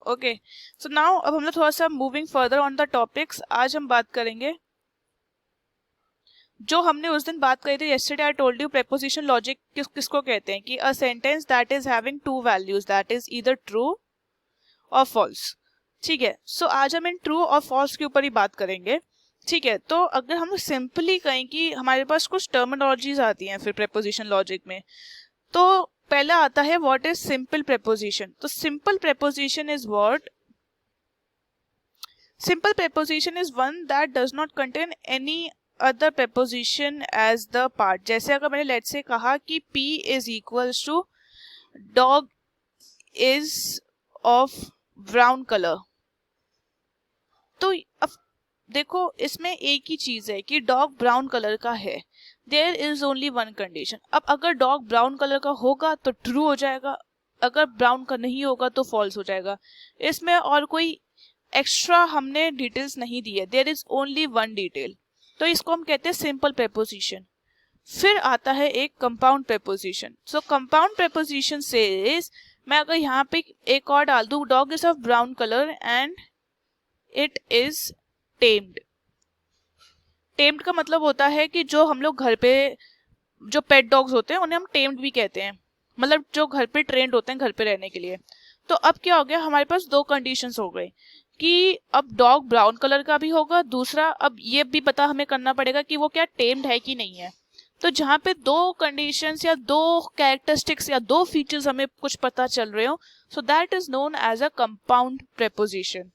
Okay, so now अब हम लोग थोड़ा सा moving further on the topics. आज हम बात करेंगे जो हमने उस दिन बात करी थी. Yesterday I told you preposition logic किसको कहते हैं कि a sentence that is having to values, that is either true और फॉल्स. ठीक है, सो आज हम इन ट्रू और फॉल्स के ऊपर ही बात करेंगे. ठीक है, तो अगर हम सिंपली कहें कि हमारे पास कुछ टर्मिनोलॉजीज आती हैं फिर प्रेपोजिशन लॉजिक में, तो पहला आता है व्हाट इज सिंपल प्रेपोजिशन. तो simple preposition is what? Simple preposition is one that does not contain any other preposition as the part. जैसे अगर मैंने लेट्स से कहा कि P is equals to dog is of brown colour, तो अब देखो इसमें एक ही चीज है कि डॉग ब्राउन कलर का है. There is only one condition. अब अगर डॉग ब्राउन कलर का होगा तो ट्रू हो जाएगा, अगर ब्राउन का नहीं होगा तो फॉल्स हो जाएगा. इसमें और कोई एक्स्ट्रा हमने डिटेल्स नहीं दी है. There is only one detail, तो इसको हम कहते हैं सिंपल प्रेपोजिशन. फिर आता है एक कंपाउंड प्रेपोजिशन. सो कंपाउंड प्रेपोजिशन सेज, मैं अगर यहाँ पे एक और डाल दूं, dog is of brown colour and it is tamed. Tamed का मतलब होता है कि जो हम लोग घर पे जो पेट डॉग्स होते हैं उन्हें हम टेम्ड भी कहते हैं, मतलब जो घर पे ट्रेंड होते हैं घर पे रहने के लिए. तो अब क्या हो गया, हमारे पास दो कंडीशंस हो गई कि अब डॉग ब्राउन कलर का भी होगा, दूसरा अब ये भी पता हमें करना पड़ेगा कि वो क्या टेम्ड है कि नहीं है. तो जहाँ पे दो कंडीशंस या दो कैरेक्टरिस्टिक्स या दो फीचर्स हमें कुछ पता चल रहे हो, so that is known as a compound preposition.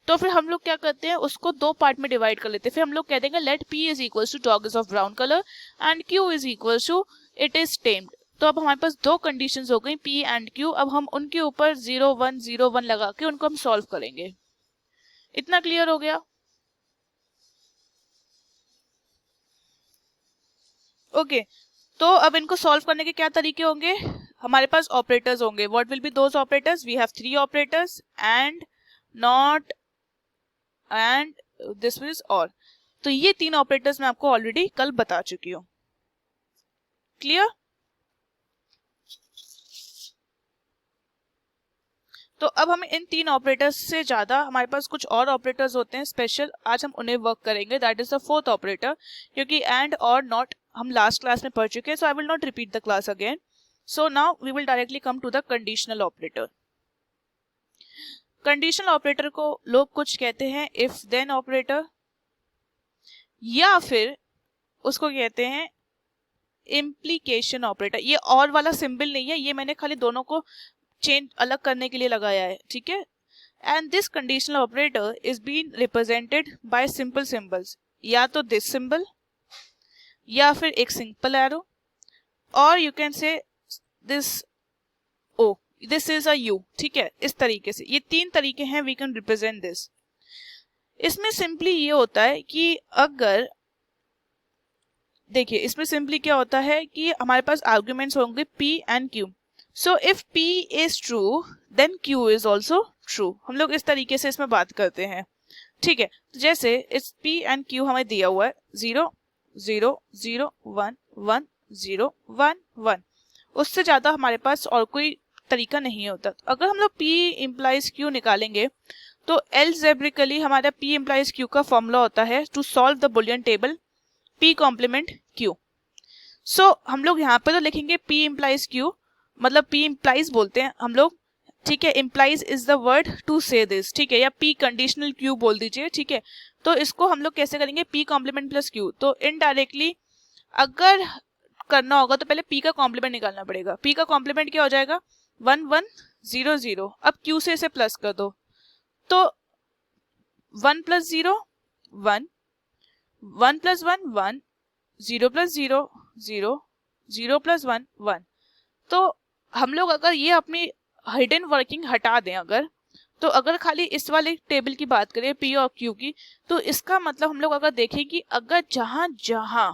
तो फिर हम लोग क्या करते हैं, उसको दो पार्ट में डिवाइड कर लेते हैं. फिर हम लोग कह देंगे let P is equals to dog is of brown colour and Q is equals to it is tamed. तो अब हमारे पास दो कंडीशंस हो गई P एंड Q. अब हम उनके ऊपर 0 1 0 1 लगा के उनको हम सॉल्व करेंगे. इतना क्लियर हो गया? ओके, तो अब इनको सॉल्व करने के क्या तरीके होंगे? हमारे पास ऑपरेटर्स होंगे. What will be those operators? We have 3 operators, and, not and this is or. तो ये 3 ऑपरेटर्स मैं आपको ऑलरेडी कल बता चुकी हूँ. क्लियर? तो अब हम इन 3 ऑपरेटर्स से ज्यादा हमारे पास कुछ और ऑपरेटर्स होते हैं स्पेशल, आज हम उन्हें वर्क करेंगे. That is the fourth operator, क्योंकि एंड और नॉट हम लास्ट क्लास में पढ़ चुके हैं. So I will not repeat the class again. So now we will directly come to the conditional operator. Conditional operator को लोग कुछ कहते हैं इफ देन ऑपरेटर, या फिर उसको कहते हैं इम्प्लीकेशन ऑपरेटर. ये और वाला सिंबल नहीं है, ये मैंने खाली दोनों को चेंज अलग करने के लिए लगाया है. ठीक है, and this conditional operator is been represented by simple symbols, या तो दिस सिंबल या फिर एक सिंपल एरो, और you can say this O, this is a U. ठीक है, इस तरीके से ये 3 तरीके हैं वी कैन रिप्रेजेंट दिस. इसमें सिंपली ये होता है कि अगर देखिए इसमें सिंपली क्या होता है कि हमारे पास आर्ग्यूमेंट्स होंगे P and Q. So if P is true then Q is also true. हम लोग इस तरीके से इसमें बात करते हैं. ठीक है, जैसे इस P एंड Q हमें दिया हुआ है 0 0 0 1 1 0 1 1. उससे ज्यादा हमारे पास और कोई तरीका नहीं होता. अगर हम लोग P इम्प्लाइज Q निकालेंगे तो एल्जेब्रिकली हमारा P इम्प्लाइज Q का फॉर्मूला होता है to solve the boolean table P complement Q. So हम लोग यहाँ पे तो लिखेंगे P इम्प्लाइज Q, मतलब P इम्प्लाइज बोलते हैं हम लोग. ठीक है, implies is the word to say this. ठीक है, या P कंडीशनल Q बोल दीजिए. ठीक है, तो इसको हम लोग कैसे करेंगे, P कॉम्प्लीमेंट प्लस Q. तो इनडायरेक्टली अगर करना होगा तो पहले P का कॉम्प्लीमेंट निकालना पड़ेगा. P का कॉम्प्लीमेंट क्या हो जाएगा 1 1 0 0. अब Q से इसे प्लस कर दो, तो 1 प्लस 0 1, 1 प्लस 1 1, 0 प्लस 0 0, 0 प्लस 1 1. तो हम लोग अगर ये अपनी हिडन वर्किंग हटा दें, तो अगर खाली इस वाले टेबल की बात करें P और Q की, तो इसका मतलब हम लोग अगर देखें कि अगर जहां जहां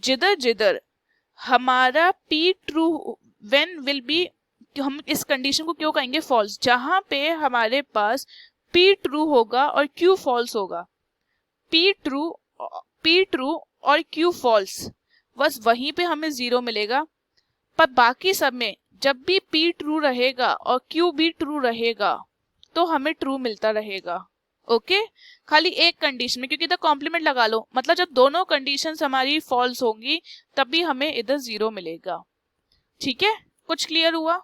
जिधर जिधर हमारा P true when will be, हम इस कंडीशन को क्यों कहेंगे फॉल्स, जहां पे हमारे पास P ट्रू होगा और Q फॉल्स होगा. P ट्रू और Q फॉल्स, बस वहीं पे हमें 0 मिलेगा. पर बाकी सब में जब भी P ट्रू रहेगा और Q भी ट्रू रहेगा तो हमें ट्रू मिलता रहेगा। ओके खाली एक कंडीशन में, क्योंकि इधर कॉम्प्लीमेंट लगा लो, मतलब जब दोनों कंडीशंस हमारी फॉल्स होंगी तभी हमें इधर 0 मिलेगा। ठीक है, कुछ क्लियर हुआ?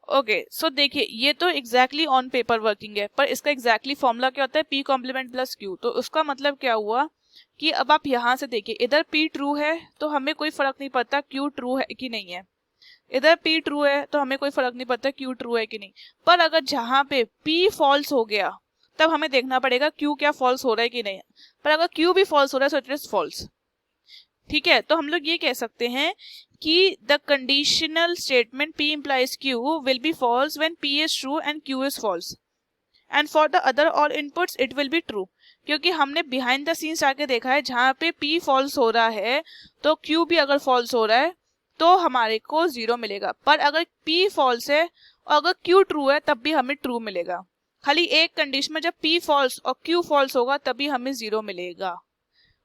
ओके सो देखिए, ये तो एग्जैक्टली ऑन पेपर वर्किंग है, पर इसका एग्जैक्टली फॉर्मूला क्या होता है? P complement plus Q. तो उसका मतलब क्या हुआ कि अब आप यहाँ से देखिए, इधर पी ट्रू है तो हमें कोई फर्क नहीं पड़ता क्यू ट्रू है कि नहीं है, इधर पी ट्रू है तो हमें कोई फर्क नहीं पड़ता क्यू ट्रू है कि नहीं। पर अगर जहां पे पी फॉल्स हो गया तब हमें देखना पड़ेगा क्यू क्या फॉल्स हो रहा है कि नहीं। पर अगर क्यू भी फॉल्स हो रहा है सो इट इज फॉल्स। ठीक है, तो हम लोग ये कह सकते हैं कि the conditional statement P implies Q will be false when P is true and Q is false, and for the other all inputs it will be true। क्योंकि हमने बिहाइंड द सीन्स आके देखा है, जहां पे P फॉल्स हो रहा है तो Q भी अगर फॉल्स हो रहा है तो हमारे को 0 मिलेगा। पर अगर P फॉल्स है और अगर Q ट्रू है तब भी हमें ट्रू मिलेगा। खाली एक कंडीशन में, जब P फॉल्स और Q फॉल्स होगा तभी हमें 0 मिलेगा।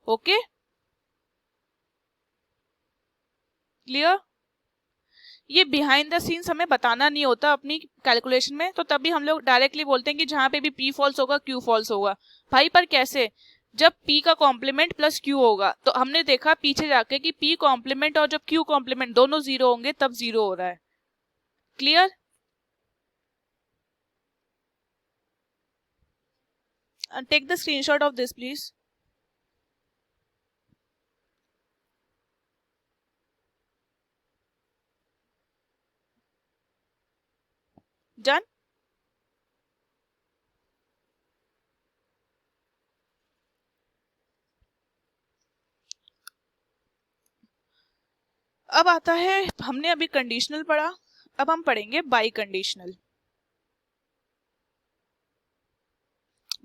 Okay clear? ये बिहाइंड द सीन्स हमें बताना नहीं होता अपनी कैलकुलेशन में, तो तभी हम लोग डायरेक्टली बोलते हैं कि जहां पे भी P फॉल्स होगा Q फॉल्स होगा। भाई पर कैसे? जब P का कॉम्प्लीमेंट प्लस Q होगा तो हमने देखा पीछे जाके कि P कॉम्प्लीमेंट और जब Q कॉम्प्लीमेंट दोनों 0 होंगे तब 0 हो रहा है। Clear? Take the screenshot of this please. Done? अब आता है, हमने अभी कंडीशनल पढ़ा, अब हम पढ़ेंगे बाई कंडीशनल।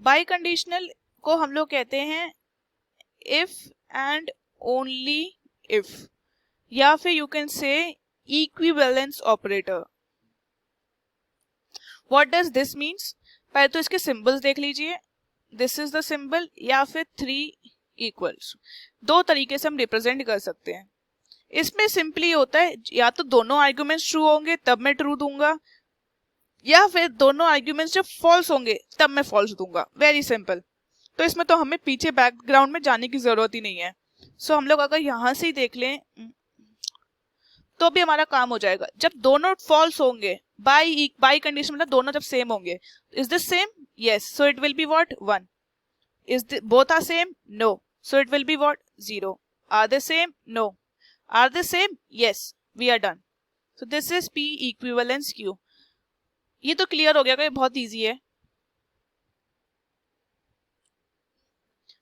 बाई कंडीशनल को हम लोग कहते हैं इफ एंड ओनली इफ, या फिर यू कैन से equivalence operator. What does this means? पहले तो इसके सिंबल्स देख लीजिए, दिस इज द सिंबल, या फिर 3 इक्वल्स। दो तरीके से हम रिप्रेजेंट कर सकते हैं। इसमें सिंपली होता है या तो दोनों आर्ग्यूमेंट्स ट्रू होंगे तब मैं ट्रू दूंगा, या फिर दोनों आर्ग्यूमेंट्स जब फॉल्स होंगे तब मैं फॉल्स दूंगा। Very simple. तो इसमें तो हमें पीछे बैकग्राउंड में जाने की जरूरत ही नहीं है। सो हम लोग अगर यहां से ही देख लें तो भी हमारा काम हो जाएगा। जब दोनों फॉल्स होंगे, बाई कंडीशन मतलब दोनों जब सेम होंगे, is this same? Yes, so it will be what? 1। Is both are same? No, so it will be what? 0। Are they same? No. Are they same? Yes, we are done. So this is P equivalence Q। ये तो clear हो गया कि बहुत easy है।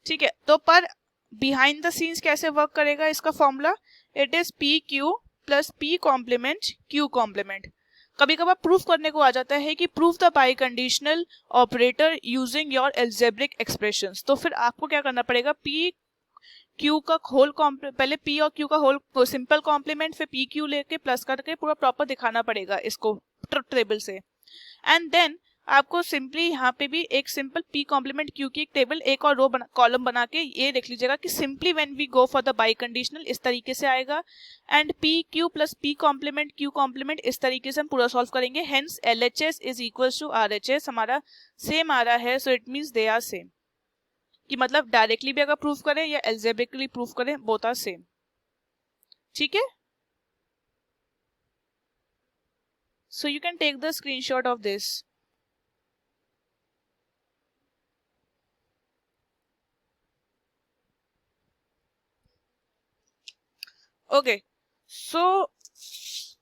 ठीक है, तो पर बिहाइंड द सीन्स कैसे वर्क करेगा इसका formula? It is PQ plus P complement Q complement. कभी कभार प्रूफ करने को आ जाता है कि proof the biconditional operator using your algebraic expressions. तो फिर आपको क्या करना पड़ेगा? P Q का होल पहले P और Q का होल सिंपल कॉम्प्लीमेंट, फिर PQ लेके प्लस करके पूरा प्रॉपर दिखाना पड़ेगा इसको ट्रुथ टेबल से। एंड देन आपको सिंपली यहाँ पे भी एक सिंपल P कॉम्प्लीमेंट Q की एक टेबल, एक और रो कॉलम बना के ये देख लीजिएगा कि simply when we go for the biconditional इस तरीके से आएगा, and PQ plus P complement Q complement इस तरीके से हम पूरा सॉल्व करेंगे। Hence LHS is equals to RHS हमारा सेम आ रहा है। So it means they are same, कि मतलब डायरेक्टली भी अगर प्रूफ करें या एल्जेब्रिकली प्रूफ करें, बोथ आर सेम। ठीक है, so you can take the screenshot of this. Okay so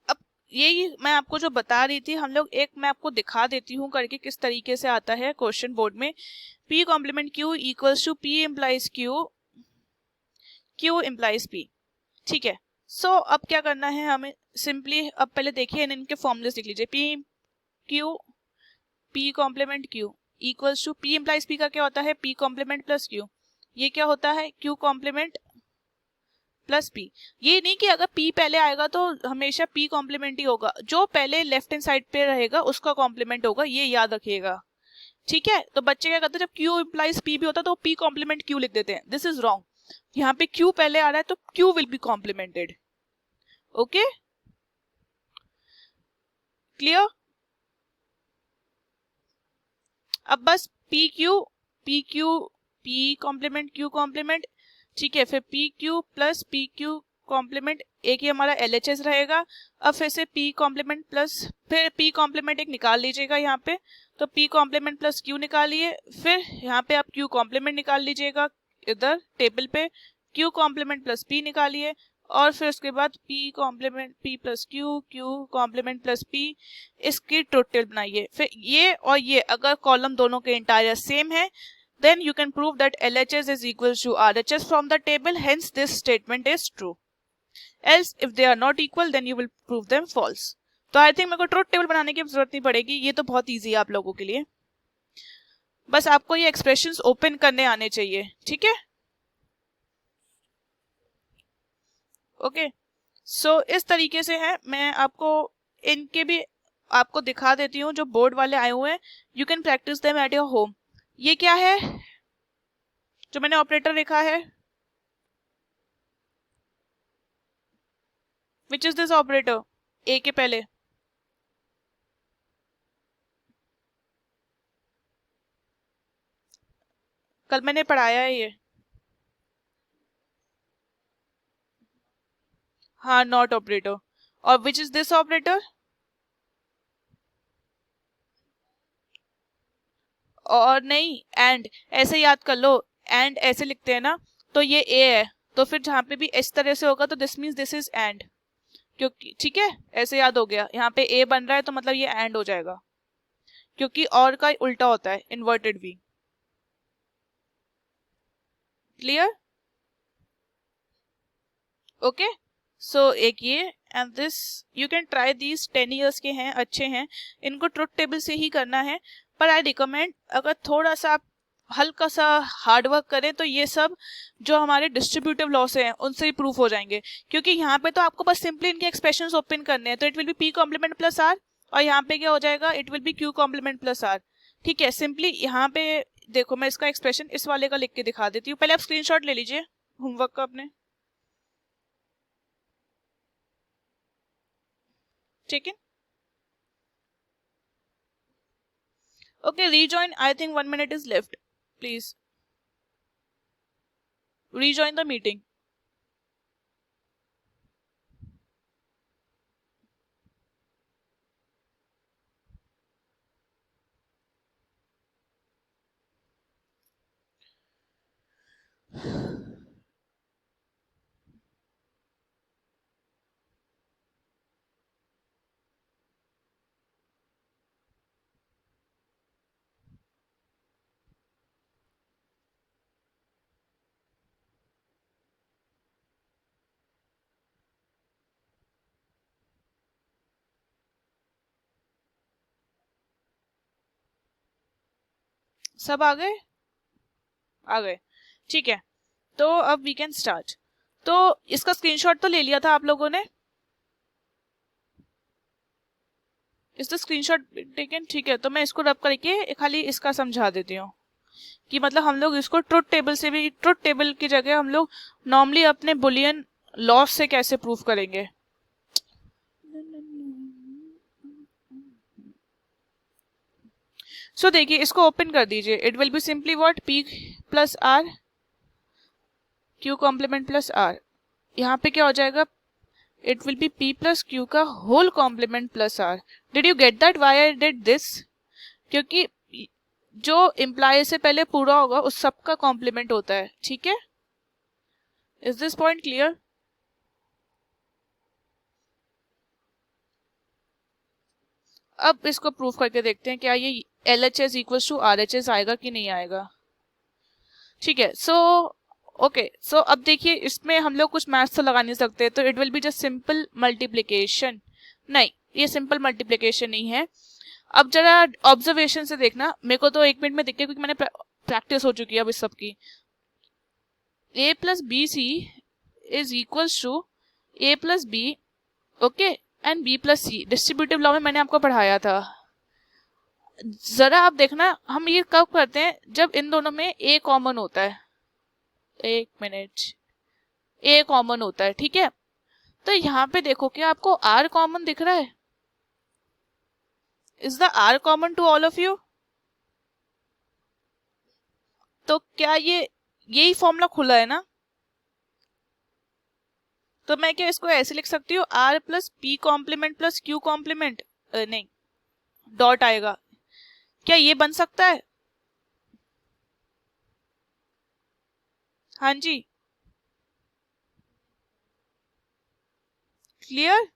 अब यही मैं आपको जो बता रही थी, हम लोग एक मैं आपको दिखा देती हूँ करके किस तरीके से आता है क्वेश्चन बोर्ड में। P complement Q equals to P implies Q, Q implies P। ठीक है, सो अब क्या करना है हमें? सिंपली अब पहले देखिए इनके फॉर्मूलेस लिख लीजिए। P Q P complement Q equals to P implies P का क्या होता है? P complement plus Q। ये क्या होता है? Q complement plus P। ये नहीं कि अगर P पहले आएगा तो हमेशा P कॉम्प्लीमेंट ही होगा, जो पहले लेफ्ट हैंड साइड पे रहेगा उसका कॉम्प्लीमेंट होगा, ये याद रखिएगा। ठीक है, तो बच्चे क्या करते हैं, जब Q इम्प्लाइज P भी होता है तो P कॉम्प्लीमेंट Q लिख देते हैं। This is wrong. यहाँ पे Q पहले आ रहा है तो Q will be complemented. Okay, clear? अब बस P Q P complement Q complement, ठीक है, फिर P Q plus P Q complement, एक ही हमारा LHS रहेगा। अब फिर से पी कॉम्प्लीमेंट प्लस, फिर पी कॉम्प्लीमेंट एक निकाल लीजिएगा यहाँ पे, तो पी कॉम्प्लीमेंट प्लस क्यू निकालिए, फिर यहाँ पे आप क्यू कॉम्प्लीमेंट निकाल लीजिएगा इधर टेबल पे, क्यू कॉम्प्लीमेंट प्लस पी निकालिए, और फिर उसके बाद P complement P plus Q, Q complement plus P, इसकी टोटल बनाइए। फिर ये और ये अगर कॉलम दोनों के इंटायर सेम है, then you can prove that LHS is equal to RHS from the table, hence this statement is true. Else if they are not equal then you will prove them false. तो I think मेरे को truth table बनाने की जरूरत नहीं पड़ेगी, ये तो बहुत इजी है आप लोगों के लिए, बस आपको ये एक्सप्रेशंस ओपन करने आने चाहिए, ठीक है? ओके, सो इस तरीके से है, मैं आपको इनके भी आपको दिखा देती हूँ जो बोर्ड वाले आए हुए हैं, you can practice them at your home. ये क्या है जो मैंने ऑपरेटर लिखा है, विच इज दिस ऑपरेटर, ए के पहले, कल मैंने पढ़ाया है ये, हाँ, नॉट ऑपरेटर। और विच इज दिस ऑपरेटर, और नहीं, एंड, ऐसे याद कर लो, एंड ऐसे लिखते हैं ना, तो ये ए है, तो फिर जहाँ पे भी इस तरह से होगा तो this means this is and, क्योंकि ठीक है ऐसे याद हो गया, यहाँ पे ए बन रहा है तो मतलब ये एंड हो जाएगा, क्योंकि और का उल्टा होता है, इन्वर्टेड वी। क्लियर? ओके, सो एक ये and this, you can try these, 10 years के हैं, अच्छे हैं, इनको ट्रुथ टेबल से ही करना है, पर आई रिकमेंड अगर थोड़ा सा आप हल्का सा हार्ड वर्क करें तो ये सब जो हमारे डिस्ट्रीब्यूटिव लॉस हैं उनसे ही प्रूफ हो जाएंगे, क्योंकि यहाँ पे तो आपको बस सिंपली इनके एक्सप्रेशंस ओपन करने हैं, तो it will be P complement plus R, और यहाँ पे क्या हो जाएगा, it will be Q complement plus R, ठीक है? सिंपली यहाँ पे देखो, मैं इसका एक्सप्रेशन इस वाले का लिख के दिखा देती हूँ, पहले आप स्क्रीनशॉट ले लीजिए होमवर्क का अपने, ठीक है? Okay, rejoin. I think 1 minute is left. Please. Rejoin the meeting. सब आ गए? आ गए, ठीक है, तो अब वी कैन स्टार्ट। तो इसका स्क्रीनशॉट तो ले लिया था आप लोगों ने, इसका स्क्रीनशॉट टेकन, ठीक है, तो मैं इसको रब करके खाली इसका समझा देती हूँ कि मतलब हम लोग इसको ट्रुथ टेबल से भी, ट्रुथ टेबल की जगह हम लोग नॉर्मली अपने बुलियन लॉस से कैसे प्रूफ करेंगे। सो देखिए, इसको ओपन कर दीजिए, it will be simply what, P plus R Q complement plus R, यहाँ पे क्या हो जाएगा, it will be P plus Q का whole complement plus R. Did you get that why I did this? क्योंकि जो इम्प्लाई से पहले पूरा होगा उस सब का कॉम्प्लीमेंट होता है, ठीक है? Is this point clear? अब इसको प्रूफ करके देखते हैं क्या ये LHS इक्वल्स टू RHS आएगा कि नहीं आएगा, ठीक है? सो ओके, सो अब देखिए, इसमें हम लोग कुछ मैथ्स तो लगा नहीं सकते, तो it will be just simple multiplication. नहीं, ये सिंपल मल्टीप्लिकेशन नहीं है। अब जरा ऑब्जर्वेशन से देखना, मेरे को तो 1 मिनट में दिख गया क्योंकि मैंने प्रैक्टिस हो चुकी है अब इस सब की। a plus B C is equals to a plus B, okay, and b plus C, distributive law में मैंने आपको पढ़ाया था। जरा आप देखना, हम ये कब करते हैं, जब इन दोनों में a कॉमन होता है, 1 मिनट, a कॉमन होता है, ठीक है? तो यहाँ पे देखो क्या आपको आर कॉमन दिख रहा है? Is the R common to all of you? तो क्या ये यही फॉर्मूला खुला है ना? तो मैं क्या इसको ऐसे लिख सकती हूँ, R plus P complement plus Q complement, नहीं डॉट आएगा, क्या ये बन सकता है? हाँ जी, clear?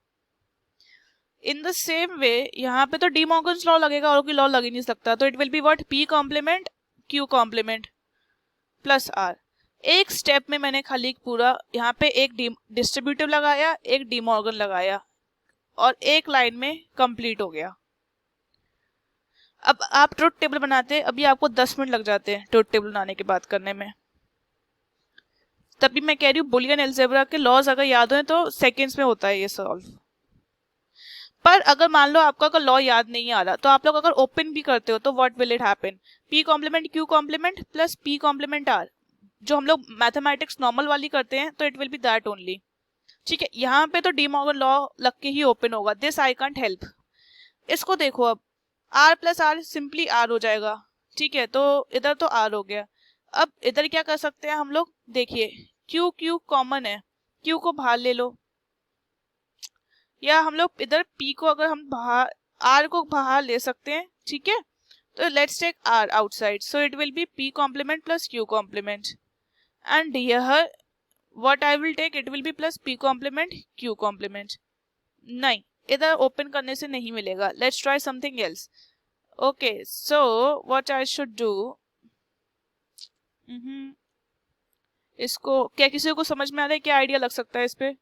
In the same way यहाँ पे तो डी मॉर्गन्स लॉ लगेगा और कोई लॉ लग ही नहीं सकता, तो it will be what, P complement Q complement plus R. एक स्टेप में मैंने खाली पूरा यहाँ पे एक डिस्ट्रीब्यूटिव लगाया, एक डी मॉर्गन लगाया और एक लाइन में कंप्लीट हो गया। अब आप ट्रुथ टेबल बनाते, अभी आपको 10 मिनट लग जाते हैं ट्रुथ टेबल बनाने की बात करने में। तभी मैं कह रही हूँ बुलियन अलजेब्रा के लॉज अगर याद हो तो सेकेंड्स में होता है ये सॉल्व। पर अगर मान लो आपका अगर लॉ याद नहीं आ रहा तो आप लोग अगर ओपन भी करते हो तो what will it happen, P complement Q complement plus P complement R, जो हम लोग मैथमेटिक्स नॉर्मल वाली करते हैं, तो it will be that only. ठीक है, यहाँ पे तो डी मॉर्गन लॉ लग के ही ओपन होगा, दिस आई कांट हेल्प। इसको देखो अब, are plus are simply are हो जाएगा। ठीक है, तो इधर तो आर हो गया। अब इधर क्या कर सकते हैं हम लोग, देखिए क्यू क्यू कॉमन है, क्यू को बाहर ले लो, या हम लोग इधर p को अगर हम बाहर, r को बाहर ले सकते हैं। ठीक है, तो let's take r outside, so it will be p complement plus q complement, and here what I will take, it will be plus p complement q complement. नहीं, इधर ओपन करने से नहीं मिलेगा, let's try something else. Okay, so what I should do, इसको क्या किसी को समझ में आ रहा है, क्या आइडिया लग सकता है इस पे?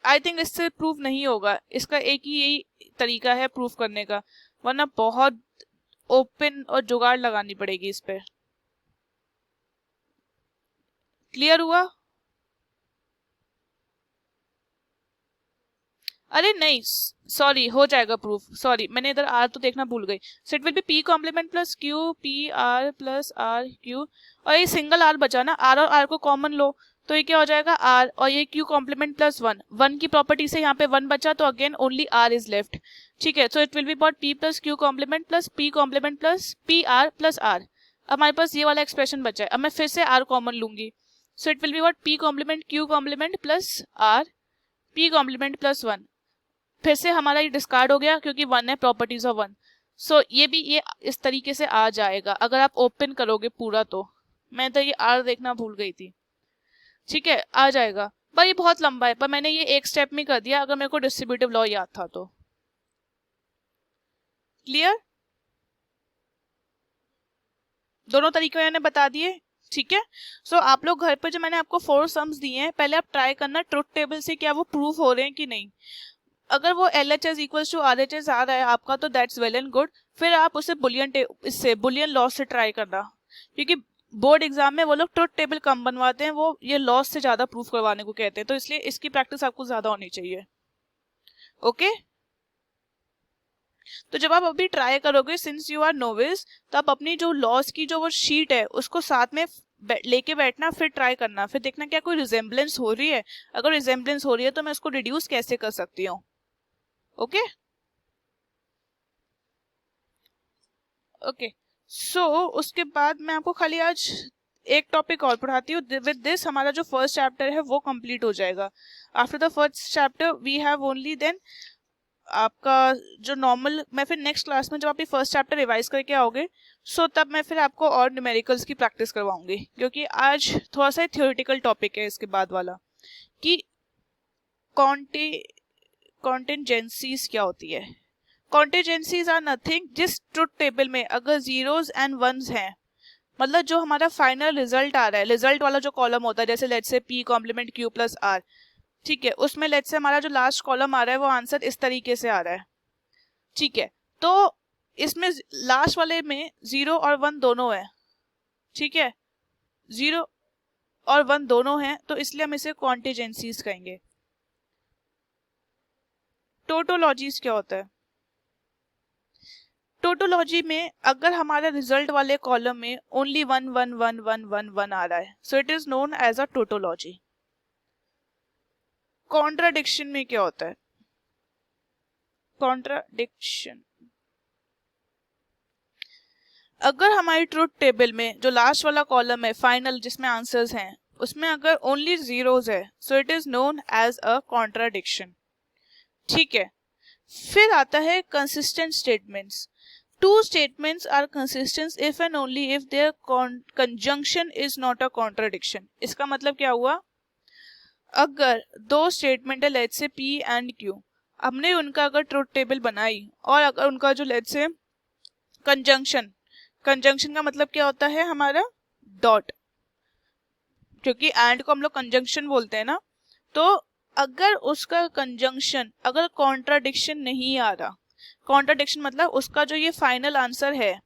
आई थिंक इससे प्रूफ नहीं होगा, इसका एक ही यही तरीका है प्रूफ करने का, वरना बहुत ओपन और जुगाड़ लगानी पड़ेगी इस पे। क्लियर हुआ? अरे नहीं, सॉरी, हो जाएगा प्रूफ, सॉरी मैंने इधर आर तो देखना भूल गई। So it will be P complement plus Q P R plus R Q, और ये सिंगल आर बचा ना, आर और आर को कॉमन लो, तो ये क्या हो जाएगा, आर और ये Q complement plus one, one की प्रॉपर्टी से यहाँ पे वन बचा, तो again only R is left. ठीक है, so it will be both P plus Q complement plus P complement plus P R plus R. अब हमारे पास ये वाला एक्सप्रेशन बचा है, अब मैं फिर से आर कॉमन लूंगी, so it will be what, P complement Q complement plus R P complement plus one. फिर से हमारा ये डिस्कार्ड हो गया क्योंकि वन है, प्रॉपर्टीज ऑफ वन। सो ये भी ये इस तरीके से आ जाएगा अगर आप ओपन करोगे पूरा, तो मैं तो ये आर देखना भूल गई थी। ठीक है, आ जाएगा, पर ये बहुत लंबा है, पर मैंने ये एक स्टेप में कर दिया अगर मेरे को डिस्ट्रीब्यूटिव लॉ याद था तो। क्लियर? दोनों तरीके मैंने बता दिए। ठीक है, सो आप लोग घर पर जो मैंने आपको 4 सम्स दिए हैं, पहले आप ट्राई करना ट्रुथ टेबल से क्या वो प्रूफ हो रहे हैं कि नहीं। अगर वो L H S equal to R H S आ रहा है आपका, तो दैट्स वेल एंड गुड, फिर आप उसे इससे बुलियन लॉस से ट्राई करना, क्योंकि बोर्ड एग्जाम में वो लोग ट्रुथ टेबल कम बनवाते हैं, वो ये लॉस से ज्यादा प्रूफ करवाने को कहते हैं, तो इसलिए इसकी प्रैक्टिस आपको ज्यादा होनी चाहिए। ओके, तो जब आप अभी ट्राई करोगे, सिंस यू आर नोविस, तो आप अपनी जो लॉस की जो वो शीट है उसको साथ में लेके बैठना, फिर ट्राई करना, फिर देखना क्या कोई रिजेम्बलेंस हो रही है, अगर रिजेम्बलेंस हो रही है तो मैं उसको रिड्यूस कैसे कर सकती हूँ। ओके ओके, सो उसके बाद मैं आपको खाली आज एक टॉपिक और पढ़ाती हूँ, विद दिस हमारा जो फर्स्ट चैप्टर है वो कंप्लीट हो जाएगा। After the first chapter we have only then आपका जो नॉर्मल, मैं फिर नेक्स्ट क्लास में जब आप ये फर्स्ट चैप्टर रिवाइज करके आओगे, सो तब मैं फिर आपको और न्यूमेरिकल्स की प्रैक्टिस करवाऊंगी, क्योंकि आज थोड़ा सा थियोरेटिकल टॉपिक है इसके बाद वाला, कि कॉन्टिजेंसीज क्या होती है। कॉन्टिजेंसीज आर नथिंग, जिस ट्रुथ टेबल में अगर जीरोस एंड वंस हैं, मतलब जो हमारा फाइनल रिजल्ट आ रहा है, रिजल्ट वाला जो कॉलम होता है, जैसे let's say P complement Q plus R, ठीक है, उसमें लेट्स से हमारा जो लास्ट कॉलम आ रहा है वो आंसर इस तरीके से आ रहा है। ठीक है, तो इसमें लास्ट वाले में 0 और 1 दोनों है। ठीक है, 0 और 1 दोनों हैं, तो इसलिए हम इसे कॉन्टिजेंसीज कहेंगे। टोटोलॉजीज क्या होता है? टोटोलॉजी में अगर हमारे रिजल्ट वाले कॉलम में ओनली 1 1 1 1 1 1 आ रहा है, so it is known as a tautology. Contradiction में क्या होता है? कॉन्ट्राडिक्शन, अगर हमारी ट्रुथ टेबल में जो लास्ट वाला कॉलम है फाइनल जिसमें आंसर्स हैं, उसमें अगर ओनली जीरोस है, so it is known as a contradiction. ठीक है, फिर आता है consistent statements. Two statements are consistent if and only if their conjunction is not a contradiction. इसका मतलब क्या हुआ? अगर दो स्टेटमेंट है लेट्स से P एंड Q, हमने उनका अगर ट्रुथ टेबल बनाई और अगर उनका जो लेट्स से कंजंक्शन, कंजंक्शन का मतलब क्या होता है हमारा? डॉट, क्योंकि एंड को हम लोग कंजंक्शन बोलते हैं ना, तो अगर उसका कंजंक्शन अगर कॉन्ट्राडिक्शन नहीं आ रहा, कॉन्ट्राडिक्शन मतलब उसका जो ये फाइनल आंसर है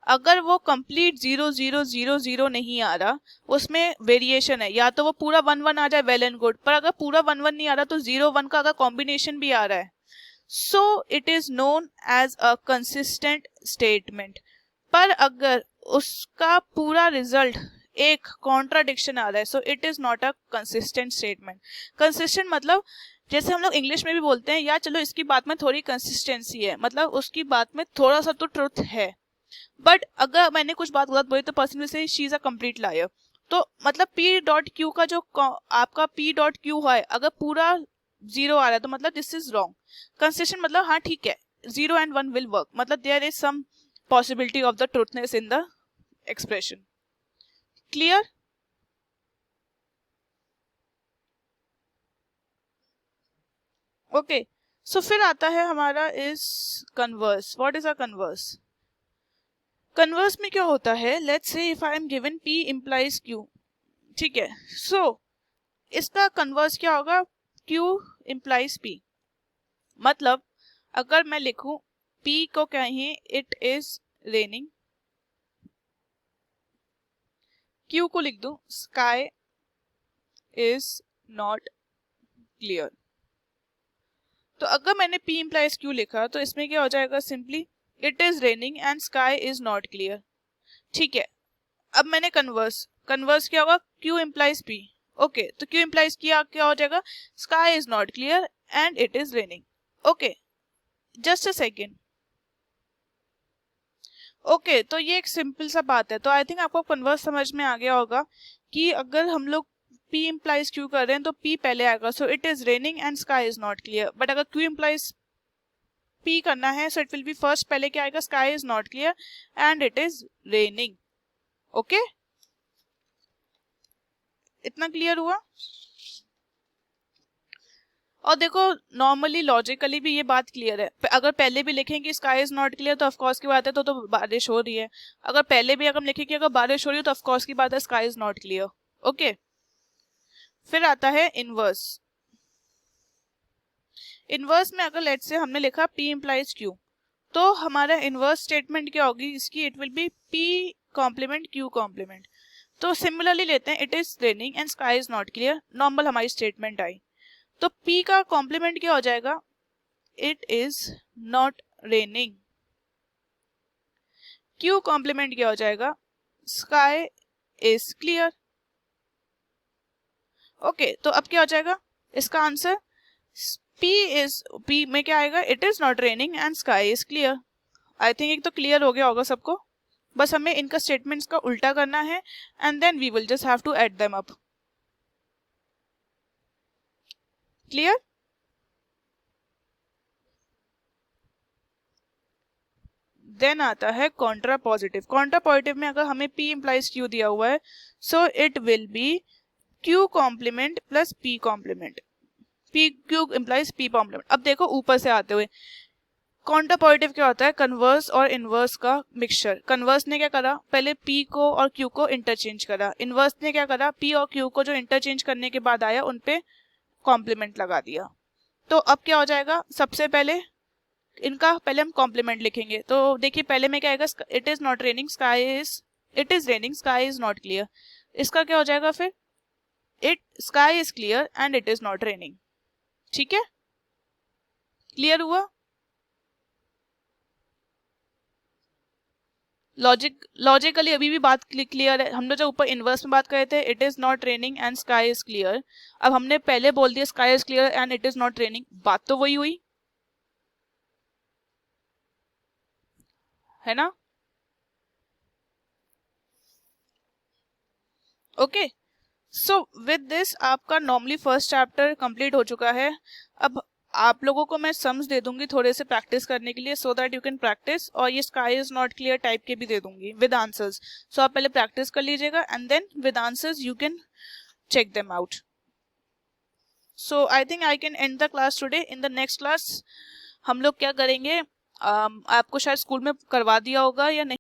अगर वो कंप्लीट 0 0 0 0 नहीं आ रहा, उसमें वेरिएशन है, या तो वो पूरा 1 1 आ जाए वेल एंड गुड, पर अगर पूरा 1 1 नहीं आ रहा तो 0 1 का अगर कॉम्बिनेशन भी आ रहा है, so it is known as a consistent statement. पर अगर उसका पूरा रिजल्ट एक कॉन्ट्राडिक्शन आ रहा है, so it is not a consistent statement. Consistent मतलब जैसे हम लोग इंग्लिश में भी बोलते हैं, या चलो इसकी बात में थोड़ी कंसिस्टेंसी है, मतलब उसकी बात में थोड़ा सा तो ट्रुथ है, बट अगर मैंने कुछ बात गलत बोली तो पर्सन से she is a complete liar. तो मतलब पी डॉट क्यू का जो आपका पी डॉट क्यू है अगर पूरा 0 आ रहा है तो मतलब दिस इज रॉन्ग। कंसिस्टेंट मतलब हाँ ठीक है 0 एंड 1 विल वर्क, मतलब there is some possibility of the truthness in the expression. Clear? Okay, so फिर आता है हमारा is converse. What is a converse? Converse में क्या होता है? Let's say if I am given P implies Q, ठीक है, सो इसका कन्वर्स क्या होगा? Q implies P। मतलब अगर मैं लिखूं P को कहें इट इज रेनिंग, Q को लिख दूं स्काई इज नॉट क्लियर। तो अगर मैंने P implies Q लिखा तो इसमें क्या हो जाएगा? Simply it is raining and sky is not clear. ठीक है, अब मैंने कन्वर्स, कन्वर्स क्या होगा? Q implies P। ओके, तो Q implies क्या हो जाएगा? Sky is not clear and it is raining. Okay, just a second. Okay, तो ये एक सिंपल सा बात है, तो आई थिंक आपको कन्वर्स समझ में आ गया होगा कि अगर हम लोग P implies Q कर रहे हैं तो P पहले आएगा, सो it is raining and sky is not clear. But अगर Q implies P करना है so it will B first पहले क्या आएगा? Sky is not clear and it is raining. Okay, इतना क्लियर हुआ? और देखो नॉर्मली लॉजिकली भी ये बात क्लियर है, अगर पहले भी लिखें कि स्काई इज नॉट क्लियर तो ऑफकोर्स की बात है तो बारिश हो रही है। अगर पहले भी अगर हम लिखें कि अगर बारिश हो रही है तो ऑफकोर्स की बात है sky is not clear. Okay, फिर आता है इनवर्स। इनवर्स में अगर लेट्स से हमने लिखा P implies Q, तो हमारा इनवर्स स्टेटमेंट क्या होगी इसकी? It will be P complement Q complement. तो सिमिलरली लेते हैं it is raining and sky is not clear, normal हमारी स्टेटमेंट आई, तो P का कॉम्प्लीमेंट क्या हो जाएगा? It is not raining. Q complement क्या हो जाएगा? Sky is clear. ओके, तो अब क्या हो जाएगा इसका आंसर? P में क्या आएगा? It is not raining and sky is clear. I think एक तो क्लियर हो गया होगा सबको, बस हमें इनका स्टेटमेंट्स का उल्टा करना है and then we will just have to add them up. Clear? Then आता है कॉन्ट्रा पॉजिटिव। कॉन्ट्रा पॉजिटिव में अगर हमें P implies Q दिया हुआ है so it will be Q complement plus P complement. Q implies P complement. अब देखो ऊपर से आते हुए कॉन्ट्रा पॉजिटिव क्या होता है? कन्वर्स और इनवर्स का मिक्सचर। कन्वर्स ने क्या करा? पहले P को और Q को इंटरचेंज करा। इनवर्स ने क्या करा? P और Q को जो इंटरचेंज करने के बाद आया उन पे कॉम्प्लीमेंट लगा दिया। तो अब क्या हो जाएगा? सबसे पहले इनका पहले हम कॉम्प्लीमेंट लिखेंगे, तो देखिए पहले में क्या आएगा? It is not raining sky is, it is raining sky is not clear. इसका क्या हो जाएगा फिर? It sky is clear and it is not raining. ठीक है, क्लियर हुआ? लॉजिकली अभी भी बात क्लियर है। हम लोग जब ऊपर इनवर्स में बात कर रहे थे, it is not raining and sky is clear, अब हमने पहले बोल दिया sky is clear and it is not raining, बात तो वही हुई है ना। ओके, सो विद दिस आपका नॉर्मली फर्स्ट चैप्टर कंप्लीट हो चुका है। अब आप लोगों को मैं सम्स दे दूंगी थोड़े से प्रैक्टिस करने के लिए, so that you can practice, और ये sky is not clear type के भी दे दूंगी विद आंसर्स। सो आप पहले प्रैक्टिस कर लीजिएगा and then with answers you can check them out. So I think I can end the class today. In the next class हम लोग क्या करेंगे, आपको शायद स्कूल में करवा दिया होगा या नहीं।